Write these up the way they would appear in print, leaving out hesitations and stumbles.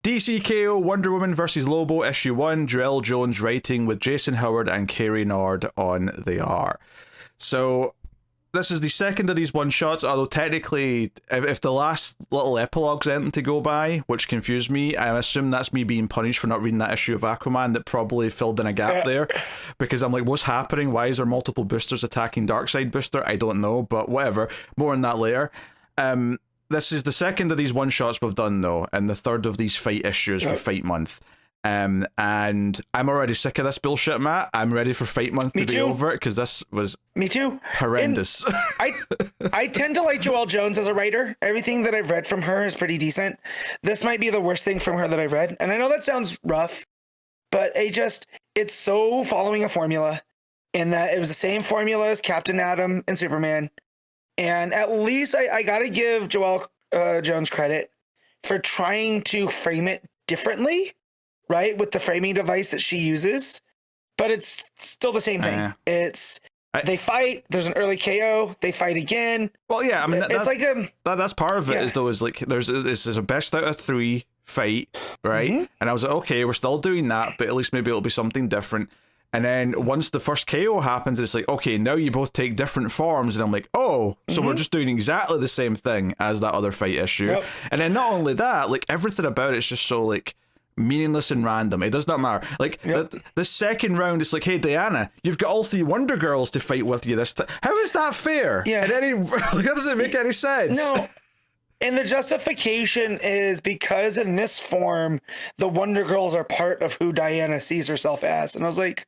DCKO Wonder Woman vs. Lobo issue 1, Joelle Jones writing with Jason Howard and CARY Nord on the art. So this is the second of these one-shots, although technically, if the last little epilogue's anything to go by, which confused me, I assume that's me being punished for not reading that issue of Aquaman that probably filled in a gap there, because I'm like, what's happening? Why is there multiple boosters attacking Darkseid Booster? I don't know, but whatever. More on that later. This is the second of these one-shots we've done, though, and the third of these fight issues for Fight Month. And I'm already sick of this bullshit, Matt. I'm ready for Fight Month to be over, because this was horrendous. I tend to like Joelle Jones as a writer. Everything that I've read from her is pretty decent. This might be the worst thing from her that I've read. And I know that sounds rough, but it's so following a formula, in that it was the same formula as Captain Atom and Superman. And at least I got to give Joelle Jones credit for trying to frame it differently, right? With the framing device that she uses. But it's still the same thing. They fight, there's an early KO, they fight again. Well, yeah, I mean, that's part of it, is though, is like, there's a best out of 3 fight, right? Mm-hmm. And I was like, okay, we're still doing that, but at least maybe it'll be something different. And then once the first KO happens, it's like, okay, now you both take different forms. And I'm like, oh, so we're just doing exactly the same thing as that other fight issue. Yep. And then not only that, like, everything about it's just so, like, meaningless and random. It does not matter. Like, the second round, it's like, hey, Diana, you've got all 3 Wonder Girls to fight with you this time. How is that fair? Yeah. That doesn't make any sense. No. And the justification is because in this form, the Wonder Girls are part of who Diana sees herself as. And I was like,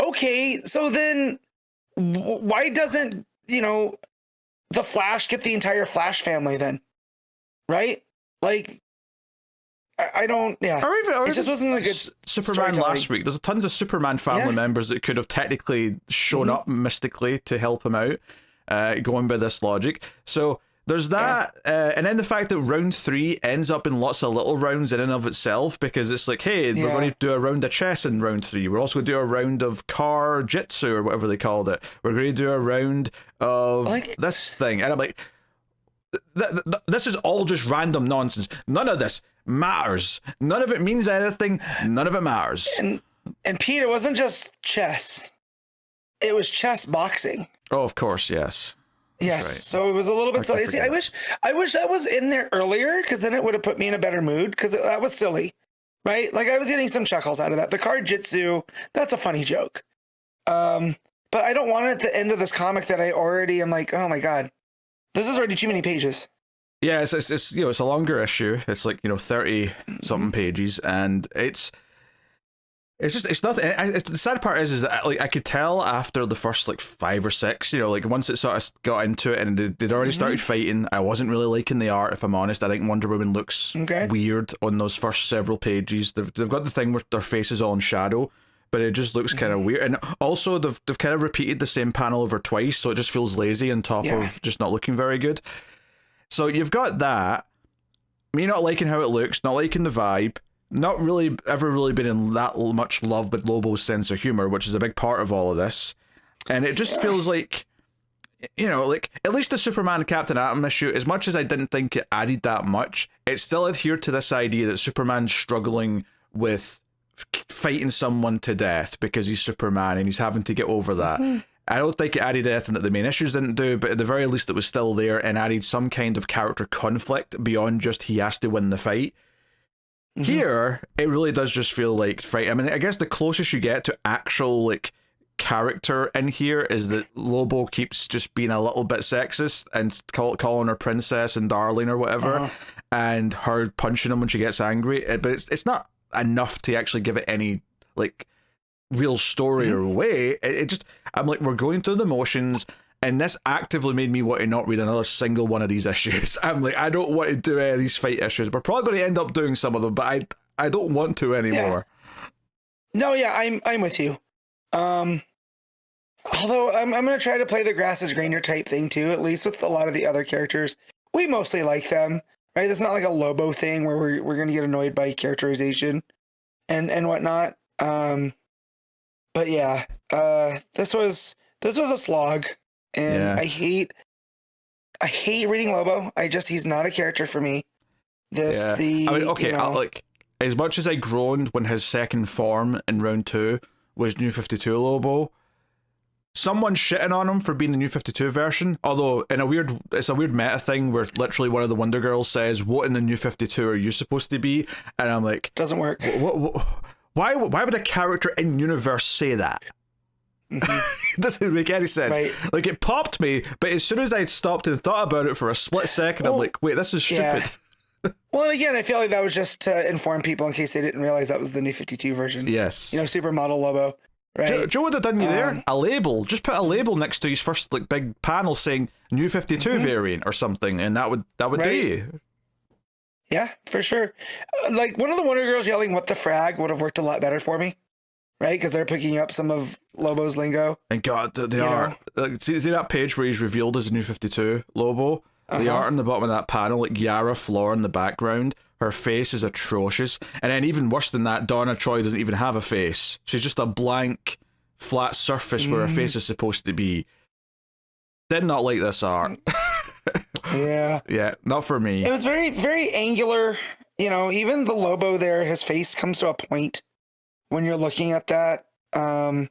okay, so then why doesn't, the Flash get the entire Flash family then? Right? Like, I don't, Or it just wasn't a good Superman last week. There's tons of Superman family members that could have technically shown up mystically to help him out, going by this logic. So there's that, and then the fact that round 3 ends up in lots of little rounds in and of itself, because it's like, hey, we're going to do a round of chess in round 3. We're also going to do a round of car jitsu, or whatever they called it. We're going to do a round of this thing. And I'm like, this is all just random nonsense. None of this matters. None of it means anything. None of it matters. And Pete, it wasn't just chess. It was chess boxing. Oh, of course, yes. Yes, right. So it was a little bit silly. See, I wish that was in there earlier, because then it would have put me in a better mood, because that was silly, right? Like, I was getting some chuckles out of that. The card jitsu, that's a funny joke. But I don't want it at the end of this comic that I already am like, oh my god, this is already too many pages. Yeah, it's it's a longer issue. It's like 30 something pages, and it's nothing. The sad part is that, like, I could tell after the first 5 or 6, once it sort of got into it and they'd already started fighting, I wasn't really liking the art, if I'm honest. I think Wonder Woman looks weird on those first several pages. They've got the thing where their face is all in shadow, but it just looks kind of weird. And also they've kind of repeated the same panel over twice, so it just feels lazy on top of just not looking very good. So you've got that, me not liking how it looks, not liking the vibe, not really ever really been in that much love with Lobo's sense of humor, which is a big part of all of this. And it just feels like, like, at least the Superman Captain Atom issue, as much as I didn't think it added that much, it still adhered to this idea that Superman's struggling with fighting someone to death because he's Superman and he's having to get over that. I don't think it added anything that the main issues didn't do, but at the very least it was still there and added some kind of character conflict beyond just he has to win the fight. Here, it really does just feel like fight. I mean, I guess the closest you get to actual, character in here is that Lobo keeps just being a little bit sexist and calling her princess and darling or whatever, and her punching him when she gets angry. But it's not enough to actually give it any, real story or way. It just, I'm like, we're going through the motions, and this actively made me want to not read another single one of these issues. I'm like, I don't want to do any of these fight issues. We're probably going to end up doing some of them, but I don't want to anymore. No, I'm with you. Although I'm going to try to play the grass is greener type thing too, at least with a lot of the other characters. We mostly like them, right? It's not like a Lobo thing where we're going to get annoyed by characterization and whatnot. But yeah, this was a slog. And I hate reading Lobo. He's not a character for me. as much as I groaned when his second form in round 2 was New 52 Lobo, someone shitting on him for being the New 52 version, although it's a weird meta thing where literally one of the Wonder Girls says, what in the New 52 are you supposed to be? And I'm like, doesn't work. Why would a character in universe say that? It doesn't make any sense. Right. Like, it popped me, but as soon as I stopped and thought about it for a split second, I'm like, wait, this is stupid. Well, and again, I feel like that was just to inform people in case they didn't realize that was the New 52 version. Yes. Supermodel Lobo. Right. Joe would have done you there. A label. Just put a label next to his first like big panel saying New 52 variant or something, and that would do you. Yeah, for sure. Like one of the Wonder Girls yelling "What the frag" would have worked a lot better for me, right? Because they're picking up some of Lobo's lingo. And God, they are. See that page where he's revealed as a New 52 Lobo? The art on the bottom of that panel, like Yara Flor in the background. Her face is atrocious. And then even worse than that, Donna Troy doesn't even have a face. She's just a blank, flat surface where her face is supposed to be. Did not like this art. Yeah. Yeah, not for me. It was very, very angular. Even the Lobo there, his face comes to a point when you're looking at that. And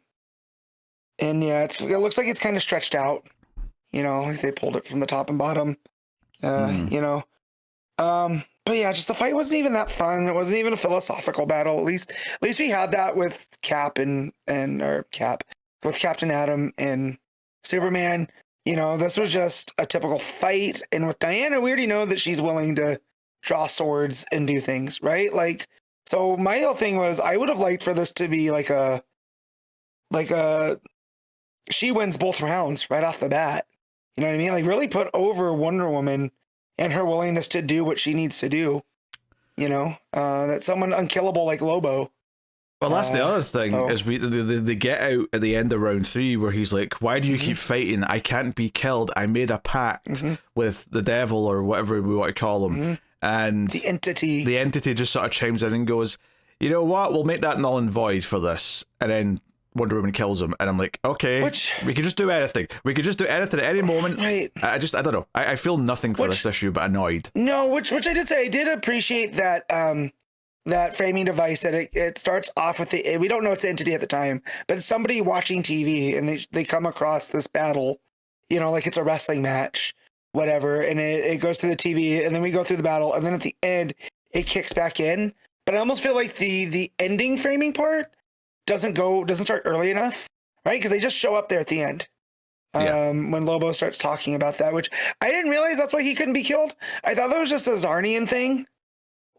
yeah, it looks like it's kind of stretched out. Like they pulled it from the top and bottom. But yeah, just the fight wasn't even that fun. It wasn't even a philosophical battle. At least we had that with with Captain Atom and Superman. This was just a typical fight. And with Diana, we already know that she's willing to draw swords and do things, right? Like, so my whole thing was I would have liked for this to be like a she wins both rounds right off the bat. You know what I mean? Like really put over Wonder Woman and her willingness to do what she needs to do. That someone unkillable like Lobo. Well, that's the other thing, is they get out at the end of round 3 where he's like, why do you keep fighting? I can't be killed. I made a pact with the devil or whatever we want to call him. And the entity just sort of chimes in and goes, you know what? We'll make that null and void for this. And then Wonder Woman kills him. And I'm like, okay, we could just do anything. We could just do anything at any moment. Right. I don't know. I feel nothing for this issue, but annoyed. No, which I did say, I did appreciate that that framing device that it starts off with we don't know it's the entity at the time, but it's somebody watching TV and they come across this battle, like it's a wrestling match, whatever, and it goes through the TV and then we go through the battle and then at the end it kicks back in. But I almost feel like the ending framing part doesn't start early enough, right? Because they just show up there at the end. When Lobo starts talking about that, which I didn't realize that's why he couldn't be killed. I thought that was just a Zarnian thing.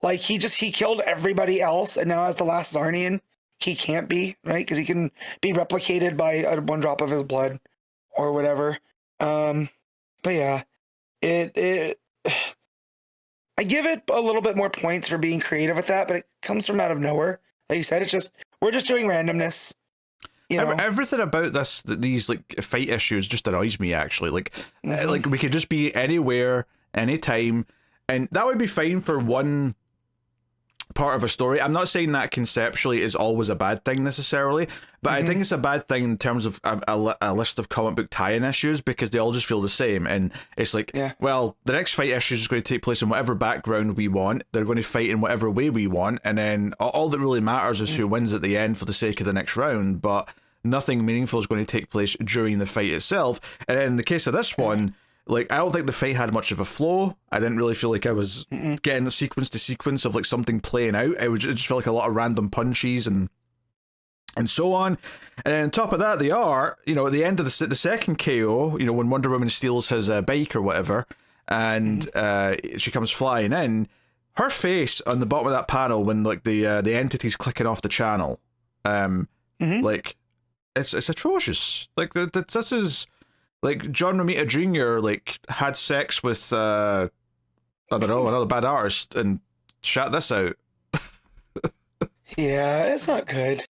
Like he killed everybody else, and now as the last Zarnian, he can't be, right? Because he can be replicated by one drop of his blood or whatever. But yeah, I give it a little bit more points for being creative with that, but it comes from out of nowhere. Like you said, we're just doing randomness. Everything about these like fight issues just annoys me actually. Like we could just be anywhere, anytime, and that would be fine for one part of a story. I'm not saying that conceptually is always a bad thing necessarily, but I think it's a bad thing in terms of a list of comic book tie-in issues because they all just feel the same. And it's like, well, the next fight issue is going to take place in whatever background we want. They're going to fight in whatever way we want. And then all that really matters is who wins at the end for the sake of the next round. But nothing meaningful is going to take place during the fight itself. And in the case of this one, like, I don't think the fight had much of a flow. I didn't really feel like I was getting a sequence to sequence of like something playing out. It just felt like a lot of random punches and so on. And then on top of that, the art, at the end of the second KO, when Wonder Woman steals his bike or whatever, and she comes flying in, her face on the bottom of that panel when like the entity's clicking off the channel, like it's atrocious. Like this is. Like, John Romita Jr., like, had sex with, I don't know, another bad artist and shot this out. Yeah, it's not good.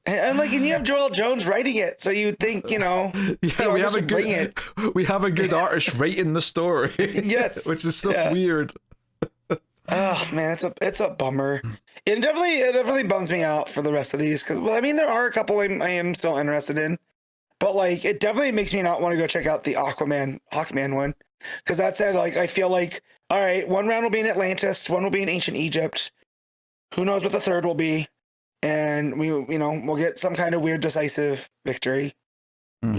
And you have Joelle Jones writing it, so you'd think, we have a good artist writing the story. Yes. Which is so weird. Oh, man, it's a bummer. It definitely bums me out for the rest of these, because, there are a couple I am still interested in. But like, it definitely makes me not want to go check out the Hawkman one, because that said, like, I feel like, all right, one round will be in Atlantis, one will be in ancient Egypt. Who knows what the third will be? And we'll get some kind of weird decisive victory. Mm-hmm.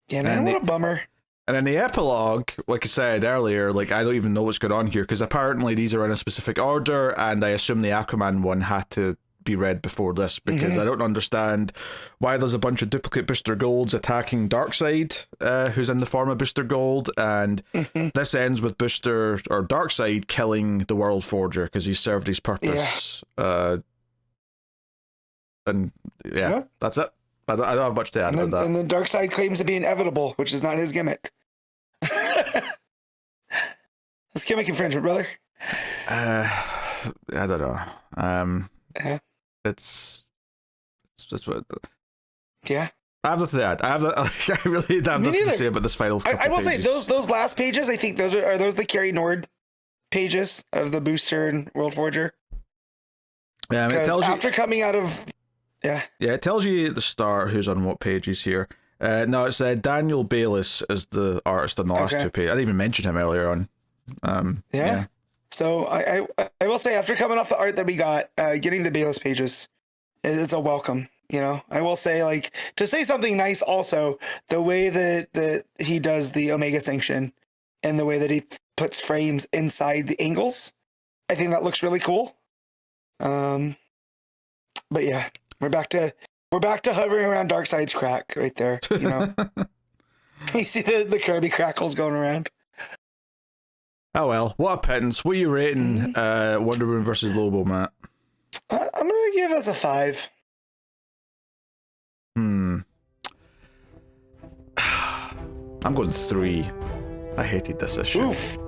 Yeah, man, what a bummer. And in the epilogue, like I said earlier, like I don't even know what's going on here because apparently these are in a specific order, and I assume the Aquaman one had to be read before this because I don't understand why there's a bunch of duplicate Booster Golds attacking Darkseid, who's in the form of Booster Gold, and this ends with Booster or Darkseid killing the World Forger because he served his purpose. That's it. I don't have much to add about that. And then Darkseid claims to be inevitable, which is not his gimmick. That's gimmick infringement, brother. I don't know. It's just what. Yeah. I have nothing to add. I really have nothing to say about this final. I will say those last pages. I think those are those the Cary Nord pages of the Booster and World Forger. Yeah, it tells after coming out of. Yeah, it tells you at the start who's on what pages here. No, it's Daniel Bayliss is the artist on the last two pages. I didn't even mention him earlier on. Yeah. So I will say, after coming off the art that we got, getting the Bayliss pages is a welcome. I will say, like, to say something nice also, the way that he does the Omega Sanction and the way that he puts frames inside the angles, I think that looks really cool. But yeah. We're back to hovering around Darkseid's crack right there. You see the Kirby crackles going around. Oh well, what a pittance. What are you rating Wonder Woman versus Lobo, Matt? I'm gonna give this a 5. I'm going 3. I hated this issue. Oof.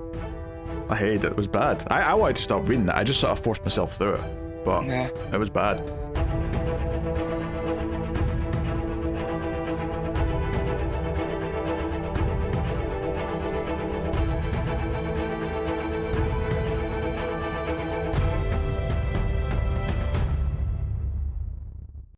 I hated it. It was bad. I wanted to stop reading it. I just sort of forced myself through it, but it was bad.